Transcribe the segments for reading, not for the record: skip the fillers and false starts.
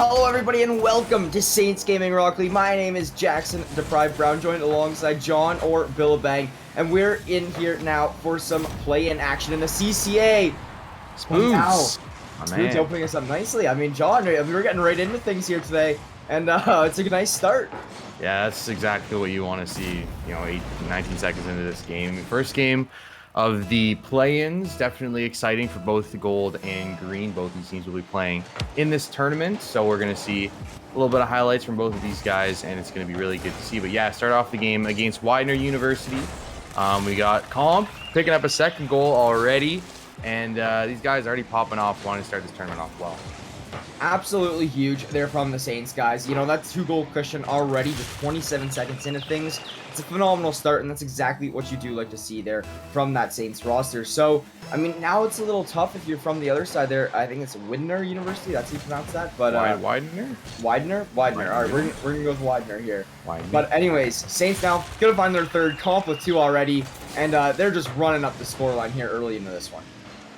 Hello everybody and welcome to Saints Gaming Rock League. My name is Jackson Deprived Brown, joined alongside John or Billabang, and we're in here now for some play-in action in the CCA. Spoods. Wow. Spoods opening us up nicely. I mean, John, we're getting right into things here today, and it's a nice start. Yeah, that's exactly what you want to see, 19 seconds into this game. First game of the play-ins, definitely exciting for both the gold and green. Both these teams will be playing in this tournament, so we're going to see a little bit of highlights from both of these guys, and it's going to be really good to see. But yeah, start off the game against Widener University. We got Comp picking up a second goal already, and these guys are already popping off, wanting to start this tournament off well. Absolutely huge there from the Saints, guys. You know, that 2-goal cushion already, just 27 seconds into things. It's a phenomenal start, and that's exactly what you do like to see there from that Saints roster. So, I mean, now it's a little tough if you're from the other side there. I think it's Widener University. That's how you pronounce that. But Widener? Widener? Widener. All right, we're going to go with Widener here. Widener. But anyways, Saints now going to find their third, Comp with 2 already, and they're just running up the scoreline here early into this one.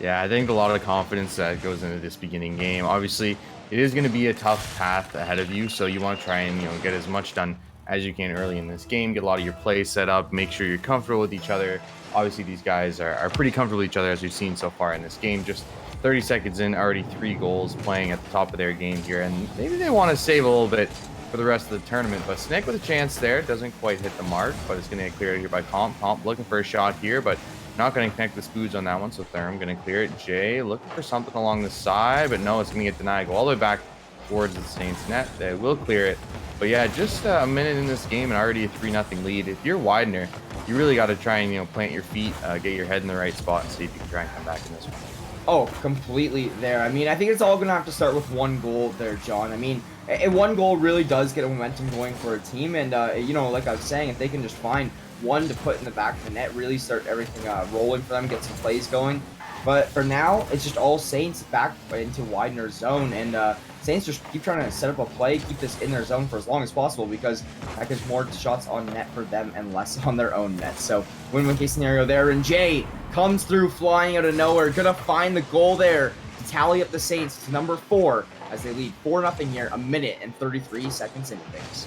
Yeah, I think a lot of confidence that goes into this beginning game. Obviously, it is going to be a tough path ahead of you, so you want to try and get as much done as you can early in this game. Get a lot of your plays set up, make sure you're comfortable with each other. Obviously, these guys are pretty comfortable with each other, as we've seen so far in this game. Just 30 seconds in, already 3 goals, playing at the top of their game here, and maybe they want to save a little bit for the rest of the tournament. But Snake with a chance there, doesn't quite hit the mark, but it's going to get cleared here by Comp. Comp looking for a shot here, but not going to connect the Spoods on that one, so Therm going to clear it. Jay looking for something along the side, but no, it's going to get denied. Go all the way back towards the Saints net. They will clear it. But yeah, just a minute in this game and already a 3-0 lead. If you're Widener, you really got to try and plant your feet, get your head in the right spot, and see if you can try and come back in this one. Oh, completely there. I mean, I think it's all going to have to start with 1 goal there, John. I mean, 1 goal really does get a momentum going for a team. And, like I was saying, if they can just find 1 to put in the back of the net, really start everything rolling for them, get some plays going. But for now, it's just all Saints back into Widener's zone. And Saints just keep trying to set up a play, keep this in their zone for as long as possible, because that gives more shots on net for them and less on their own net. So win-win case scenario there. And Jay comes through flying out of nowhere. Gonna find the goal there to tally up the Saints to number 4 as they lead 4-0 here, a minute and 33 seconds into things.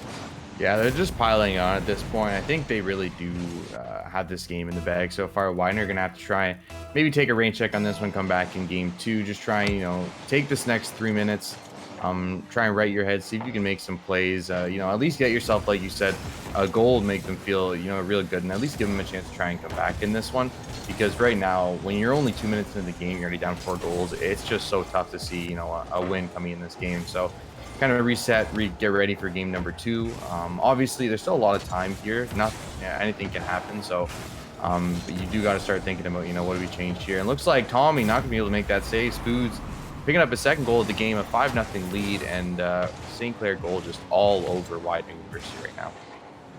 Yeah, they're just piling on at this point. I think they really do have this game in the bag so far. Widener going to have to try, maybe take a rain check on this one, come back in game 2. Just try and, take this next 3 minutes. Try and right your head, see if you can make some plays. At least get yourself, like you said, a goal, make them feel, real good. And at least give them a chance to try and come back in this one. Because right now, when you're only 2 minutes into the game, you're already down 4 goals. It's just so tough to see, a win coming in this game. So kind of reset, get ready for game number 2. Obviously, there's still a lot of time here. Anything can happen. So, but you do got to start thinking about, what do we change here? And looks like Tommy not gonna be able to make that save. Spoods picking up a second goal of the game, a 5-0 lead, and St. Clair goal just all over Widener University right now.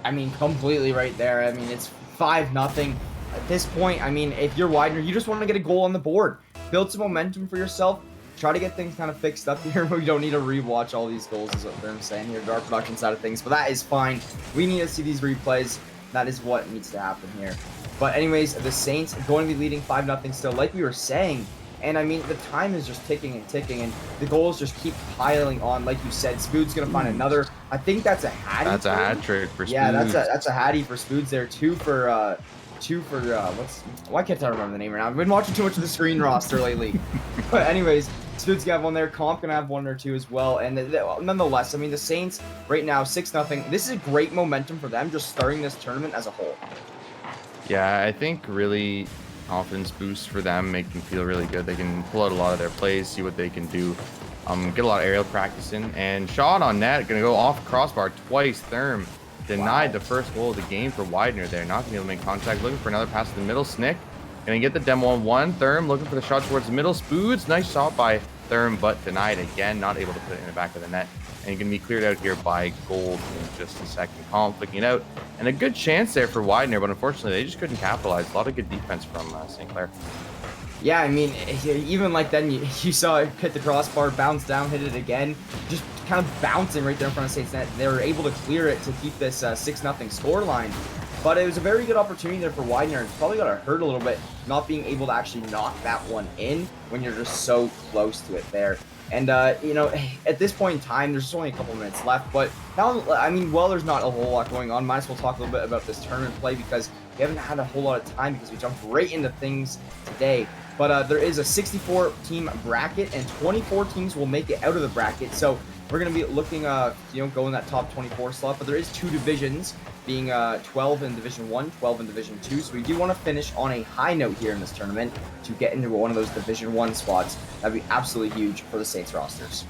I mean, completely right there. I mean, it's 5-0. At this point, I mean, if you're Widener, you just want to get a goal on the board. Build some momentum for yourself. Try to get things kind of fixed up here. We don't need to rewatch all these goals, is what I'm saying here, our production side of things, but that is fine. We need to see these replays. That is what needs to happen here. But anyways, the Saints are going to be leading 5-0 still, like we were saying. And I mean, the time is just ticking and ticking, and the goals just keep piling on. Like you said, Spood's going to find another. I think that's a hattie. That's a hat trick for Spoods. Yeah, that's a hattie for Spoods there. Two for why can't I remember the name right now? I've been watching too much of the screen roster lately. But anyways, Spoods gonna have one there. Comp gonna have 1 or 2 as well. And nonetheless, I mean, the Saints right now 6-0. This is a great momentum for them just starting this tournament as a whole. Yeah, I think really confidence boost for them, make them feel really good. They can pull out a lot of their plays, see what they can do, get a lot of aerial practice in, and shot on net, gonna go off crossbar twice. Therm denied the first goal of the game for Widener there, not gonna be able to make contact, looking for another pass to the middle. Snick gonna get the demo on one. Therm looking for the shot towards the middle. Spoods, nice shot by Therm, but denied again, not able to put it in the back of the net. And going to be cleared out here by Gold in just a second. Comp flicking it out. And a good chance there for Widener, but unfortunately they just couldn't capitalize. A lot of good defense from St. Clair. Yeah, I mean, even like then you saw it hit the crossbar, bounce down, hit it again, just kind of bouncing right there in front of Saints net. They were able to clear it to keep this 6-0 score line. But it was a very good opportunity there for Widener. It's probably got to hurt a little bit not being able to actually knock that one in when you're just so close to it there. And, you know, at this point in time, there's just only a couple minutes left. But now, I mean, well, there's not a whole lot going on. Might as well talk a little bit about this tournament play because we haven't had a whole lot of time because we jumped right into things today. But there is a 64-team bracket, and 24 teams will make it out of the bracket. So we're going to be looking, you know, go in that top 24 slot. But there is 2 divisions, being 12 in Division 1, 12 in Division 2. So we do want to finish on a high note here in this tournament to get into one of those Division 1 spots. That'd be absolutely huge for the Saints rosters.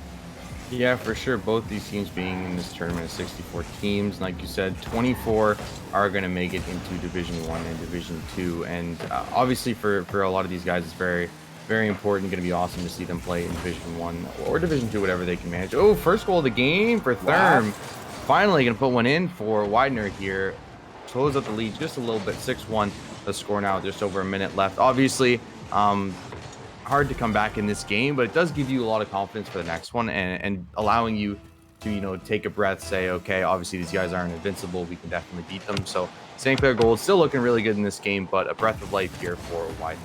Yeah, for sure. Both these teams being in this tournament of 64 teams. Like you said, 24 are going to make it into Division 1 and Division 2. And obviously for a lot of these guys, it's very, very important. Going to be awesome to see them play in Division 1 or Division 2, whatever they can manage. Oh, first goal of the game for Therm. Wow. Finally going to put one in for Widener here. Close up the lead just a little bit, 6-1. The score now, just over a minute left. Obviously, hard to come back in this game, but it does give you a lot of confidence for the next one and allowing you to, you know, take a breath, say, okay, obviously these guys aren't invincible. We can definitely beat them. So St. Clair Gold still looking really good in this game, but a breath of life here for Widener.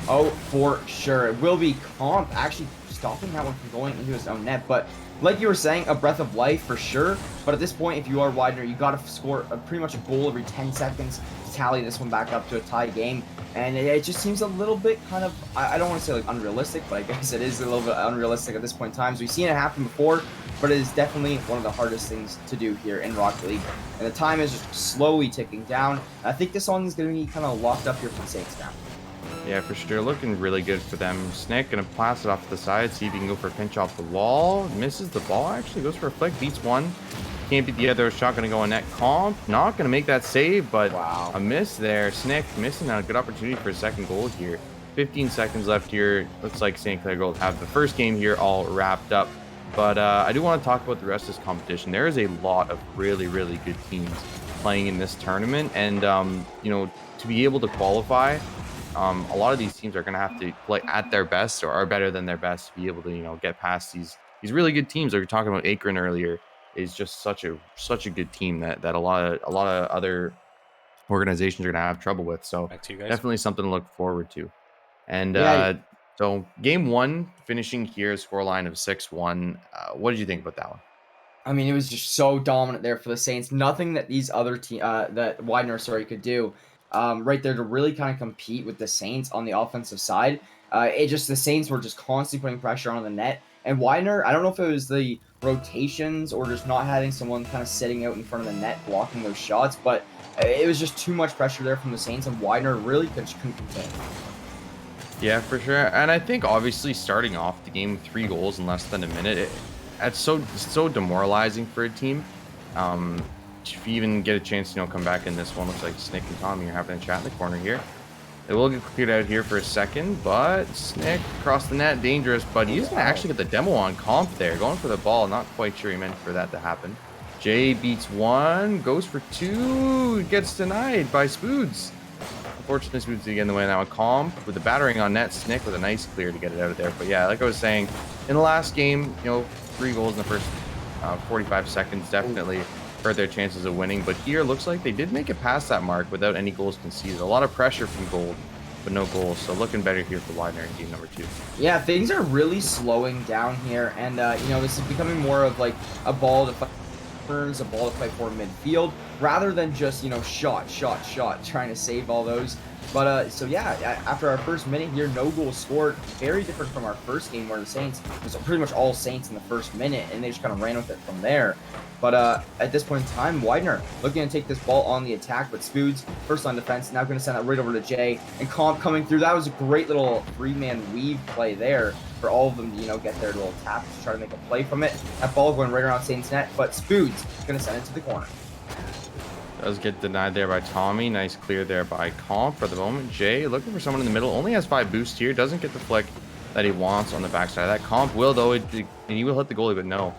Oh, for sure. It will be Comp actually stopping that one from going into his own net, but like you were saying, a breath of life for sure. But at this point, if you are Widener, you got to score pretty much a goal every 10 seconds to tally this one back up to a tie game. And it just seems a little bit kind of, I don't want to say like unrealistic, but I guess it is a little bit unrealistic at this point in time. So we've seen it happen before, but it is definitely one of the hardest things to do here in Rocket League. And the time is just slowly ticking down. I think this one is going to be kind of locked up here for the Saints now. Yeah, for sure. Looking really good for them. Snick gonna pass it off to the side, see if he can go for a pinch off the wall. Misses the ball, actually. Goes for a flick, beats one. Can't beat the other. Shot gonna go on net. Comp not gonna make that save, but wow, a miss there. Snick missing out a good opportunity for a second goal here. 15 seconds left here. Looks like St. Clair Gold have the first game here all wrapped up. But I do want to talk about the rest of this competition. There is a lot of really, really good teams playing in this tournament. And, you know, to be able to qualify, a lot of these teams are going to have to play at their best or are better than their best to be able to, you know, get past these really good teams. Like we were talking about Akron earlier, is just such a good team that a lot of other organizations are going to have trouble with. So definitely something to look forward to. And yeah. So game 1 finishing here, scoreline of 6-1. What did you think about that one? I mean, it was just so dominant there for the Saints. Nothing that these other that Widener, could do. Right there to really kind of compete with the Saints on the offensive side. The Saints were just constantly putting pressure on the net. And Widener, I don't know if it was the rotations or just not having someone kind of sitting out in front of the net blocking those shots, but it was just too much pressure there from the Saints, and Widener really couldn't contain. Yeah, for sure. And I think obviously starting off the game with 3 goals in less than a minute, it's so demoralizing for a team. If you even get a chance to, you know, come back in this one, looks like Snick and Tommy are having a chat in the corner here. It will get cleared out here for a second, but Snick across the net, dangerous, but he's going to actually get the demo on Comp there, going for the ball. Not quite sure he meant for that to happen. Jay beats 1, goes for 2, gets denied by Spoods. Unfortunately, Spoods did get in the way of that one. Comp with the battering on net, Snick with a nice clear to get it out of there. But yeah, like I was saying, in the last game, you know, 3 goals in the first 45 seconds definitely hurt their chances of winning, but here looks like they did make it past that mark without any goals conceded. A lot of pressure from Gold, but no goals, so looking better here for Widener in game number 2. Yeah, things are really slowing down here, and you know, this is becoming more of like a ball to fight turns, a ball to fight for midfield, rather than just, you know, shot, trying to save all those. But so yeah, after our first minute here, no goal scored. Very different from our first game where the Saints was pretty much all Saints in the first minute, and they just kind of ran with it from there. But at this point in time, Widener looking to take this ball on the attack, but Spoods, first line defense, now going to send that right over to Jay, and Comp coming through. That was a great little three-man weave play there for all of them to, get their little tap to try to make a play from it. That ball going right around Saints net, but Spoods going to send it to the corner. Does get denied there by Tommy. Nice clear there by Comp for the moment. Jay looking for someone in the middle. Only has 5 boost here. Doesn't get the flick that he wants on the backside of that. Comp will, though, and he will hit the goalie, but no.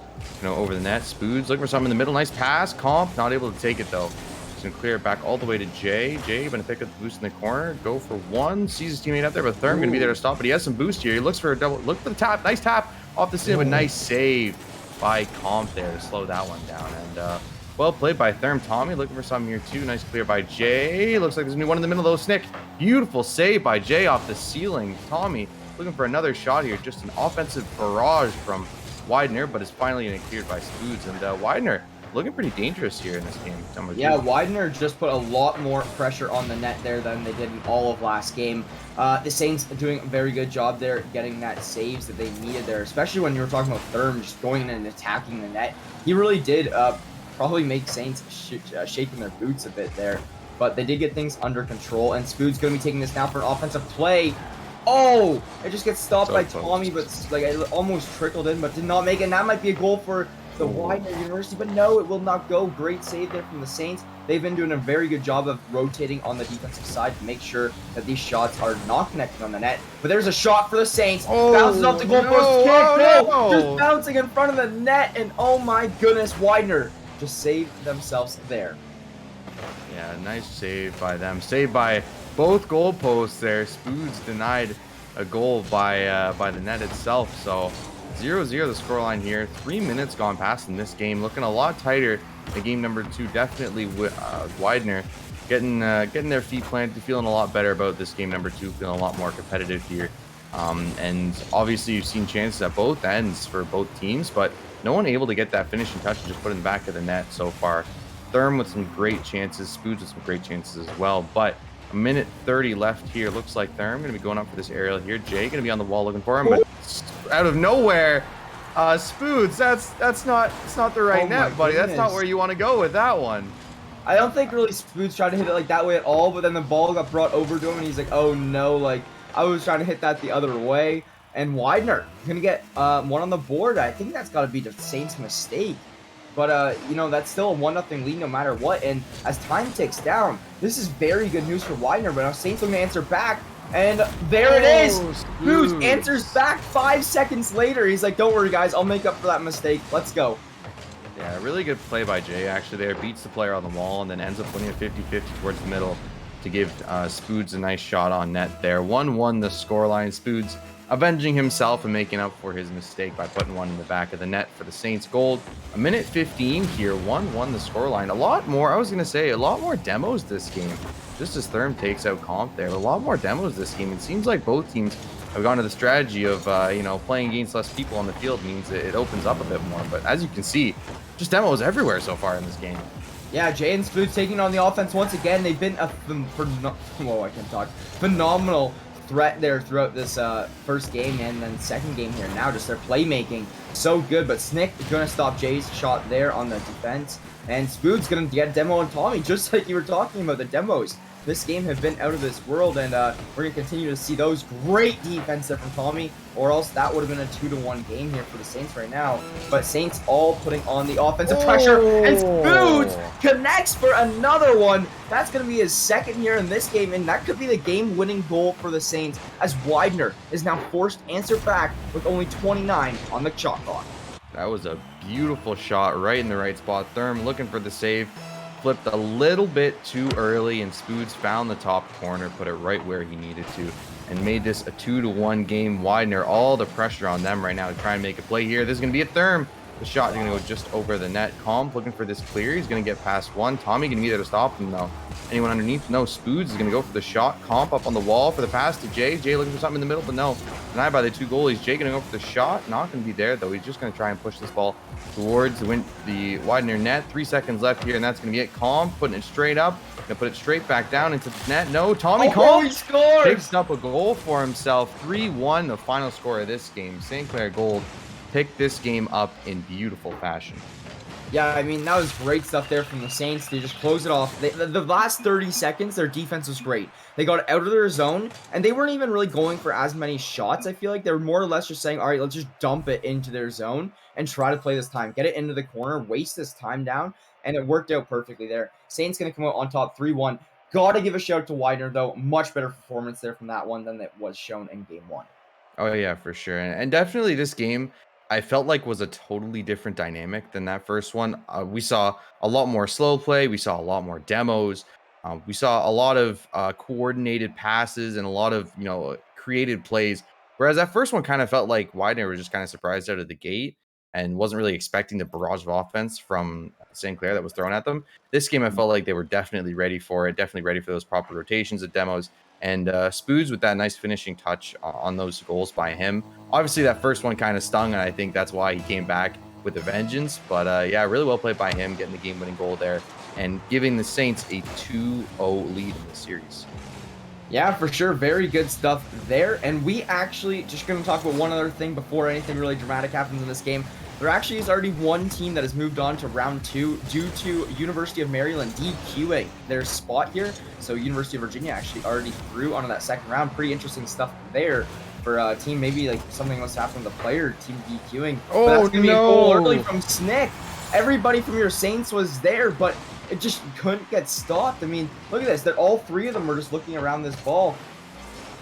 Over the net. Spoods looking for someone in the middle. Nice pass. Comp not able to take it, though. He's going to clear it back all the way to Jay. Jay going to pick up the boost in the corner. Go for one. Sees his teammate out there, but Therm going to be there to stop. But he has some boost here. He looks for a double. Look for the tap. Nice tap off the seal, but nice save by Comp there to slow that one down. And, well played by Therm. Tommy looking for some here too. Nice clear by Jay. Looks like there's gonna be one in the middle though. Snick. Beautiful save by Jay off the ceiling. Tommy looking for another shot here. Just an offensive barrage from Widener, but is finally getting cleared by Spoods. And Widener looking pretty dangerous here in this game. Yeah, Widener just put a lot more pressure on the net there than they did in all of last game. The Saints doing a very good job there getting that saves that they needed there, especially when you were talking about Therm just going in and attacking the net. He really did probably make Saints shaking their boots a bit there, but they did get things under control, and Spood's going to be taking this now for an offensive play. Oh, it just gets stopped by Tommy, but like it almost trickled in, but did not make it. And that might be a goal for the Widener University, but no, it will not go. Great save there from the Saints. They've been doing a very good job of rotating on the defensive side to make sure that these shots are not connected on the net. But there's a shot for the Saints. Bounces off the goalpost. Kick. Just bouncing in front of the net, and oh my goodness, Widener just saved themselves there. Yeah, nice save by them. Saved by both goalposts there. Spoods denied a goal by the net itself. So 0-0 the scoreline here. 3 minutes gone past in this game. Looking a lot tighter in game number 2. Definitely Widener getting their feet planted, feeling a lot better about this game number 2. Feeling a lot more competitive here. And obviously you've seen chances at both ends for both teams, but no one able to get that finishing touch and just put it in the back of the net so far. Therm with some great chances, Spoods with some great chances as well. But a minute 30 left here. Looks like Therm going to be going up for this aerial here. Jay going to be on the wall looking for him, but out of nowhere, Spoods, that's not the right net, buddy. That's not where you want to go with that one. I don't think really Spoods tried to hit it like that way at all, but then the ball got brought over to him, and he's like, oh no, like I was trying to hit that the other way. And Widener going to get one on the board. I think that's got to be the Saints' mistake. But, that's still a 1-0 lead no matter what. And as time ticks down, this is very good news for Widener. But now Saints are going to answer back. And there it is. Spoods answers back 5 seconds later. He's like, don't worry, guys. I'll make up for that mistake. Let's go. Yeah, really good play by Jay, actually, there. Beats the player on the wall and then ends up winning a 50-50 towards the middle to give Spoods a nice shot on net there. 1-1 the scoreline. Spoods avenging himself and making up for his mistake by putting one in the back of the net for the Saints gold. A minute 15 here, 1-1 the scoreline. A lot more demos this game. Just as Therm takes out Comp there, a lot more demos this game. It seems like both teams have gone to the strategy of, playing against less people on the field means it opens up a bit more. But as you can see, just demos everywhere so far in this game. Yeah, Jay and Spoods taking on the offense once again. They've been a phenomenal threat there throughout this first game and then second game here. Now just their playmaking so good, but Snick is going to stop Jay's shot there on the defense, and Spood's going to get a demo on Tommy, just like you were talking about. The demos this game have been out of this world, and we're going to continue to see those. Great defense there from Tommy, or else that would have been a 2-1 game here for the Saints right now. But Saints all putting on the offensive pressure, and Spoods connects for another one. That's going to be his second here in this game, and that could be the game-winning goal for the Saints, as Widener is now forced to answer back with only 29 on the shot clock. That was a beautiful shot right in the right spot. Therm looking for the save. Flipped a little bit too early, and Spoods found the top corner, put it right where he needed to, and made this a 2-1 game. Widener, all the pressure on them right now to try and make a play here. This is going to be a Therm The shot is going to go just over the net. Comp looking for this clear. He's going to get past one. Tommy going to be there to stop him, though. Anyone underneath? No. Spoods is going to go for the shot. Comp up on the wall for the pass to Jay. Jay looking for something in the middle, but no. Denied by the two goalies. Jay going to go for the shot. Not going to be there, though. He's just going to try and push this ball towards the Widener net. 3 seconds left here, and that's going to be it. Comp putting it straight up. Going to put it straight back down into the net. No. Tommy Comp picks up a goal for himself. 3-1, the final score of this game. St. Clair Gold picked this game up in beautiful fashion. Yeah, I mean, that was great stuff there from the Saints. They just closed it off. The last 30 seconds, their defense was great. They got out of their zone, and they weren't even really going for as many shots. I feel like they were more or less just saying, all right, let's just dump it into their zone and try to play this time. Get it into the corner, waste this time down, and it worked out perfectly there. Saints going to come out on top 3-1. Got to give a shout out to Widener, though. Much better performance there from that one than it was shown in Game 1. Oh, yeah, for sure. And definitely this game, I felt like was a totally different dynamic than that first one. We saw a lot more slow play. We saw a lot more demos. We saw a lot of coordinated passes and a lot of, created plays. Whereas that first one kind of felt like Widener was just kind of surprised out of the gate and wasn't really expecting the barrage of offense from St. Clair that was thrown at them. This game, I felt like they were definitely ready for it, definitely ready for those proper rotations of demos. And Spoods with that nice finishing touch on those goals by him. Obviously, that first one kind of stung, and I think that's why he came back with a vengeance. But yeah, really well played by him, getting the game-winning goal there and giving the Saints a 2-0 lead in the series. Yeah, for sure. Very good stuff there. And we actually just going to talk about one other thing before anything really dramatic happens in this game. There actually is already one team that has moved on to round 2 due to University of Maryland DQing their spot here. So University of Virginia actually already through onto that second round. Pretty interesting stuff there for a team. Maybe like something must happen to the player team DQing. Oh, but that's gonna be a goal early no. from Snick. Everybody from your Saints was there, but it just couldn't get stopped. I mean, look at this. That all three of them were just looking around this ball.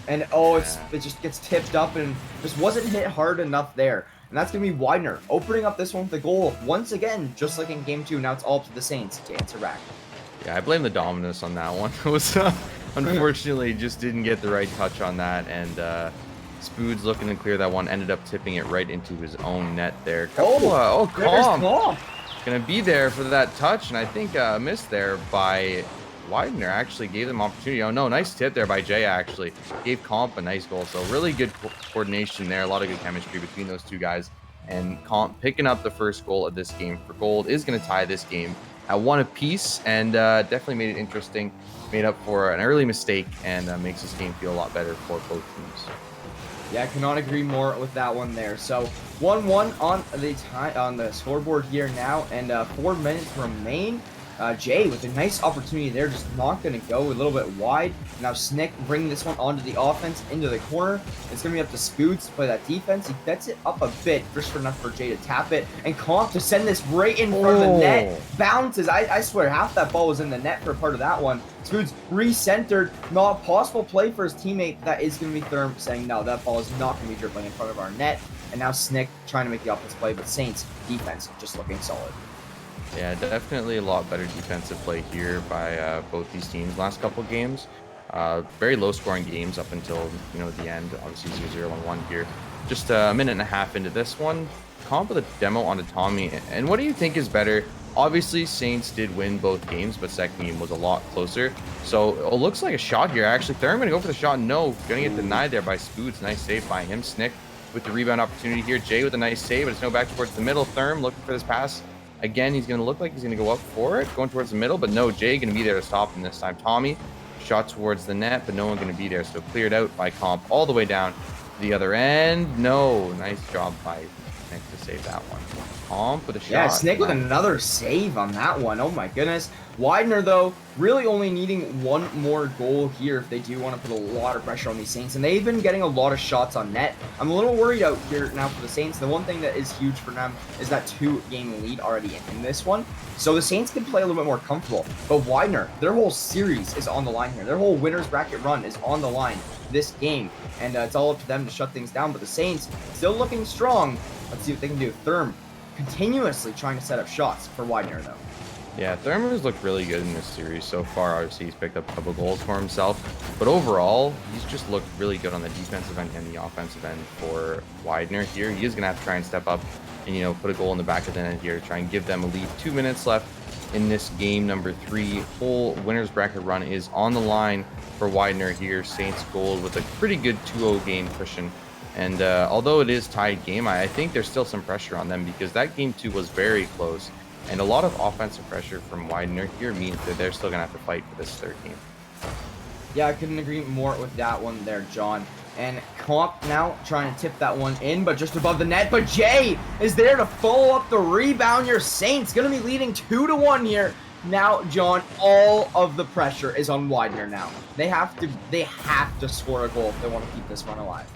And it just gets tipped up and just wasn't hit hard enough there. And that's going to be Widener opening up this one with the goal once again, just like in Game 2. Now it's all up to the Saints to answer back. Yeah, I blame the Dominus on that one. It was unfortunately just didn't get the right touch on that. And Spoods looking to clear that one, ended up tipping it right into his own net there. Calm. Going to be there for that touch. And I think missed there by Widener. Actually gave them opportunity. Oh no, nice tip there by Jay. Actually gave Comp a nice goal. So really good coordination there, a lot of good chemistry between those two guys, and Comp picking up the first goal of this game for Gold is going to tie this game at 1 apiece, and definitely made it interesting, made up for an early mistake, and makes this game feel a lot better for both teams. Yeah, I cannot agree more with that one there. So 1-1 on the scoreboard here now, and 4 minutes remain. Jay with a nice opportunity there, just not going to go, a little bit wide. Now Snick bringing this one onto the offense, into the corner. It's going to be up to Spoots to play that defense. He gets it up a bit, just enough for Jay to tap it. And Comp to send this right in front of the net. Bounces. I swear, half that ball was in the net for part of that one. Spoots re-centered. Not possible play for his teammate. That is going to be Therm saying, no, that ball is not going to be dribbling in front of our net. And now Snick trying to make the offense play, but Saints defense just looking solid. Yeah, definitely a lot better defensive play here by both these teams. Last couple games, very low-scoring games up until the end. Obviously 0-0-1-1 here. Just a minute and a half into this one. Comp with a demo onto Tommy. And what do you think is better? Obviously, Saints did win both games, but second game was a lot closer. So it looks like a shot here. Actually, Thurman going to go for the shot. No, going to get denied there by Spoots. Nice save by him. Snick with the rebound opportunity here. Jay with a nice save, but it's no back towards the middle. Thurm looking for this pass. Again, he's going to look like he's going to go up for it, going towards the middle, but no, Jay going to be there to stop him this time. Tommy, shot towards the net, but no one going to be there, so cleared out by Comp all the way down to the other end. No, nice job by Nick to save that one. Comp with a shot. Yeah, Snick with another save on that one. Oh my goodness. Widener, though, really only needing one more goal here if they do want to put a lot of pressure on these Saints. And they've been getting a lot of shots on net. I'm a little worried out here now for the Saints. The one thing that is huge for them is that 2-game lead already in this one. So the Saints can play a little bit more comfortable. But Widener, their whole series is on the line here. Their whole winner's bracket run is on the line this game. And it's all up to them to shut things down. But the Saints still looking strong. Let's see what they can do. Therm continuously trying to set up shots for Widener, though. Yeah, Thurman has looked really good in this series so far. Obviously, he's picked up a couple goals for himself. But overall, he's just looked really good on the defensive end and the offensive end for Widener here. He is going to have to try and step up and, put a goal in the back of the net here to try and give them a lead. 2 minutes left in this game number 3. Whole winners bracket run is on the line for Widener here. Saints gold with a pretty good 2-0 game cushion. And although it is tied game, I think there's still some pressure on them because that game 2 was very close. And a lot of offensive pressure from Widener here means that they're still going to have to fight for this third game. Yeah, I couldn't agree more with that one there, John. And Comp now trying to tip that one in, but just above the net. But Jay is there to follow up the rebound. Your Saints going to be leading 2-1 here. Now, John, all of the pressure is on Widener now. They have to score a goal if they want to keep this run alive.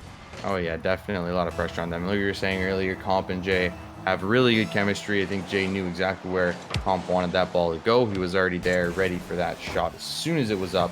Oh, yeah, definitely a lot of pressure on them. Like you were saying earlier, Comp and Jay have really good chemistry. I think Jay knew exactly where Comp wanted that ball to go. He was already there, ready for that shot as soon as it was up.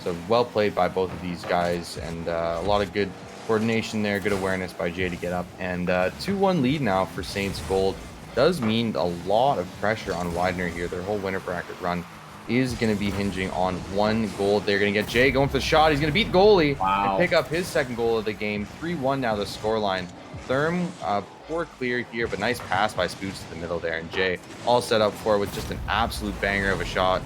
So well played by both of these guys, and a lot of good coordination there, good awareness by Jay to get up. And 2-1 lead now for Saints Gold does mean a lot of pressure on Widener here. Their whole winner bracket run is going to be hinging on one goal. They're going to get Jay going for the shot. He's going to beat goalie and pick up his second goal of the game. 3-1 now the scoreline. Therm, poor clear here, but nice pass by Spoots to the middle there. And Jay all set up for it with just an absolute banger of a shot.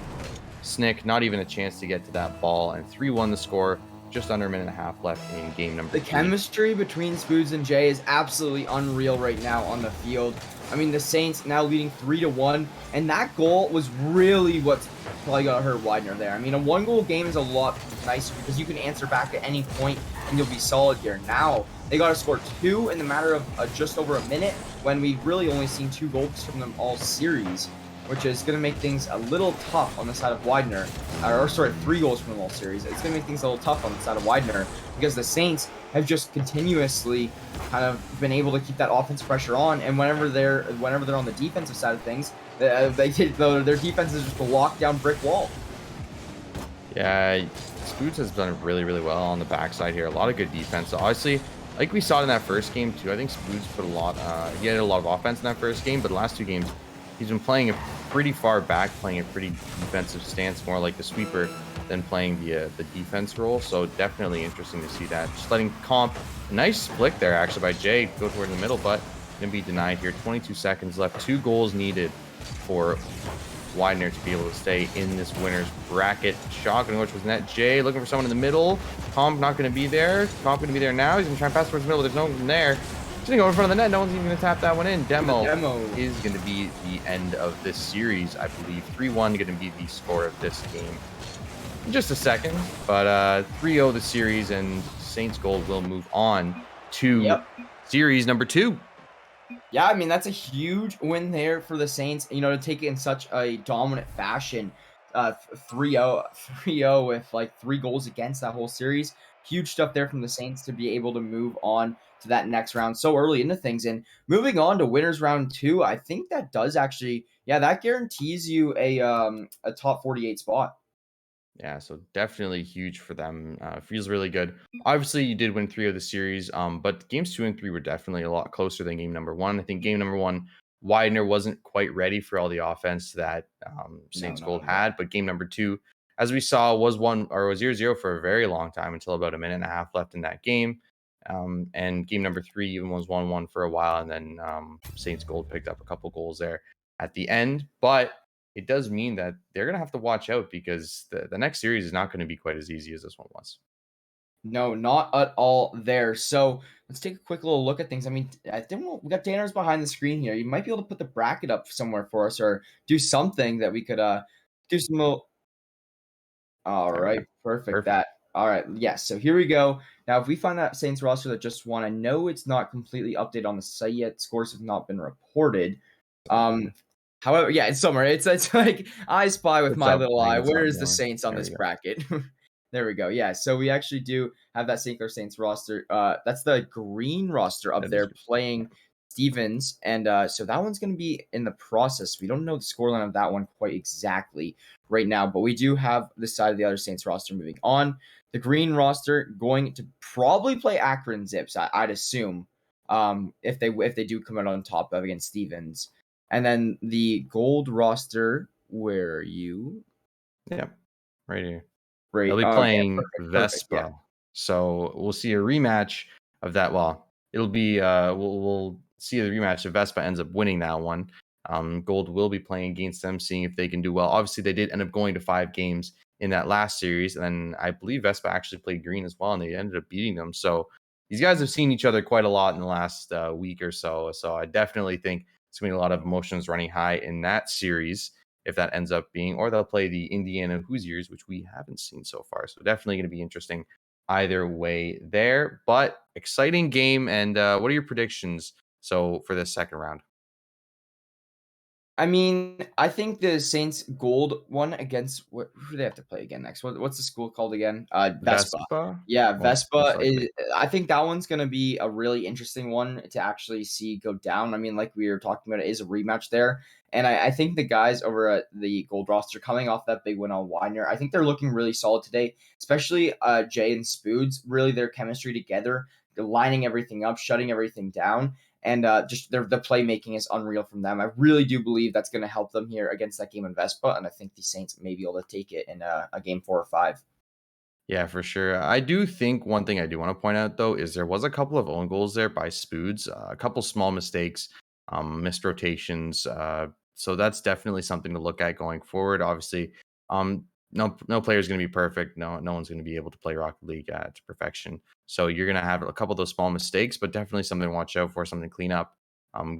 Snick, not even a chance to get to that ball. And 3-1 the score. Just under a minute and a half left in game number 3. The chemistry between Spoods and Jay is absolutely unreal right now on the field. I mean, the Saints now leading 3-1, and that goal was really what's probably got to hurt Widener there. I mean, a one-goal game is a lot nicer because you can answer back at any point and you'll be solid here. Now, they got to score 2 in the matter of just over a minute when we've really only seen 2 goals from them all series, which is going to make things a little tough on the side of Widener. Or sorry, 3 goals from them all series. It's going to make things a little tough on the side of Widener because the Saints have just continuously kind of been able to keep that offense pressure on, and whenever they're on the defensive side of things, their defense is just a lockdown brick wall. Yeah, Spoots has done really, really well on the backside here. A lot of good defense. So obviously, like we saw in that first game too, I think Spoots put he had a lot of offense in that first game, but the last 2 games, he's been playing it pretty far back, playing a pretty defensive stance, more like the sweeper than playing the defense role. So definitely interesting to see that. Just letting Comp, a nice flick there actually by Jay, go toward the middle, but gonna be denied here. 22 seconds left. 2 goals needed for Widener to be able to stay in this winner's bracket. Shot going towards net. Jay looking for someone in the middle. Comp not going to be there. Comp going to be there now. He's going to try and pass towards the middle. There's no one there. He's going to go in front of the net. No one's even going to tap that one in. Demo is going to be the end of this series, I believe. 3-1 going to be the score of this game. In just a second, but 3-0 the series, and Saints Gold will move on to series number 2. Yeah, I mean, that's a huge win there for the Saints, to take it in such a dominant fashion. 3-0 with like 3 goals against that whole series. Huge stuff there from the Saints to be able to move on to that next round so early into things. And moving on to winners round 2, I think that does actually, that guarantees you a top 48 spot. Yeah, so definitely huge for them. Feels really good. Obviously, you did win 3 of the series, but games 2 and 3 were definitely a lot closer than game number 1. I think game number 1, Widener wasn't quite ready for all the offense that Saints Gold had, but game number 2, as we saw, was 0-0 for a very long time until about a minute and a half left in that game. And game number 3 even was 1-1 for a while, and then Saints Gold picked up a couple goals there at the end, but it does mean that they're going to have to watch out because the next series is not going to be quite as easy as this one was. No, not at all there. So let's take a quick little look at things. I mean, I think we got Danner's behind the screen here. You might be able to put the bracket up somewhere for us or do something that we could do some little. All right, perfect. All right, yes. So here we go. Now, if we find that Saints roster that just won, I know it's not completely updated on the site yet. Scores have not been reported. However, it's somewhere. It's like I spy with my little eye. Where is the Saints on this bracket? There we go. Yeah, so we actually do have that St. Clair Saints roster. That's the green roster up there playing Stevens, and so that one's going to be in the process. We don't know the scoreline of that one quite exactly right now, but we do have the side of the other Saints roster moving on. The green roster going to probably play Akron Zips, I'd assume, if they do come out on top of against Stevens. And then the gold roster, where are you? Yeah, right here. Right. They'll be playing Vespa. So we'll see a rematch of that. Well, it'll be we'll see the rematch if Vespa ends up winning that one. Gold will be playing against them, seeing if they can do well. Obviously, they did end up going to 5 games in that last series, and then I believe Vespa actually played green as well, and they ended up beating them. So these guys have seen each other quite a lot in the last week or so. So I definitely think it's going to be a lot of emotions running high in that series if that ends up being, or they'll play the Indiana Hoosiers, which we haven't seen so far. So definitely going to be interesting either way there. But exciting game. And what are your predictions? So for this second round, I mean, I think the Saints gold one against who do they have to play again next? What's the school called again? Vespa. Vespa, Yeah, most Vespa likely. is I think that one's gonna be a really interesting one to actually see go down. I mean, like we were talking about, it is a rematch there. And I think the guys over at the gold roster coming off that big win on Widener, I think they're looking really solid today, especially Jay and Spoods, really their chemistry together, they're lining everything up, shutting everything down. And just the playmaking is unreal from them. I really do believe that's going to help them here against that game in Vespa, and I think the Saints may be able to take it in a game 4 or 5. Yeah, for sure. I do think one thing I do want to point out though is there was a couple of own goals there by Spoods, a couple small mistakes, missed rotations. So that's definitely something to look at going forward. Obviously, no player is going to be perfect. No one's going to be able to play Rocket League to perfection. So you're going to have a couple of those small mistakes, but definitely something to watch out for, something to clean up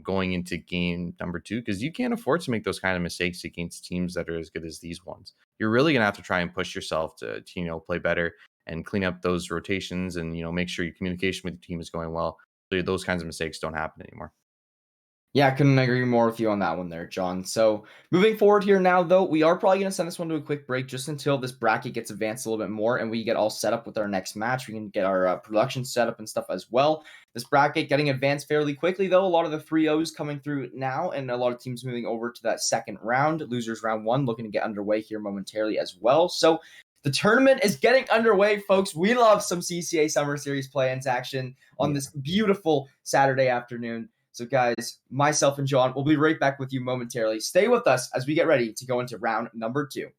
going into game number 2, because you can't afford to make those kind of mistakes against teams that are as good as these ones. You're really gonna have to try and push yourself to play better and clean up those rotations, and make sure your communication with your team is going well, so those kinds of mistakes don't happen anymore. Yeah, I couldn't agree more with you on that one there, John. So moving forward here now, though, we are probably going to send this one to a quick break just until this bracket gets advanced a little bit more and we get all set up with our next match. We can get our production set up and stuff as well. This bracket getting advanced fairly quickly, though. A lot of the 3-0s coming through now and a lot of teams moving over to that second round. Losers round 1 looking to get underway here momentarily as well. So the tournament is getting underway, folks. We love some CCA Summer Series play-ins action on Yeah. this beautiful Saturday afternoon. So, guys, myself and John will be right back with you momentarily. Stay with us as we get ready to go into round number 2.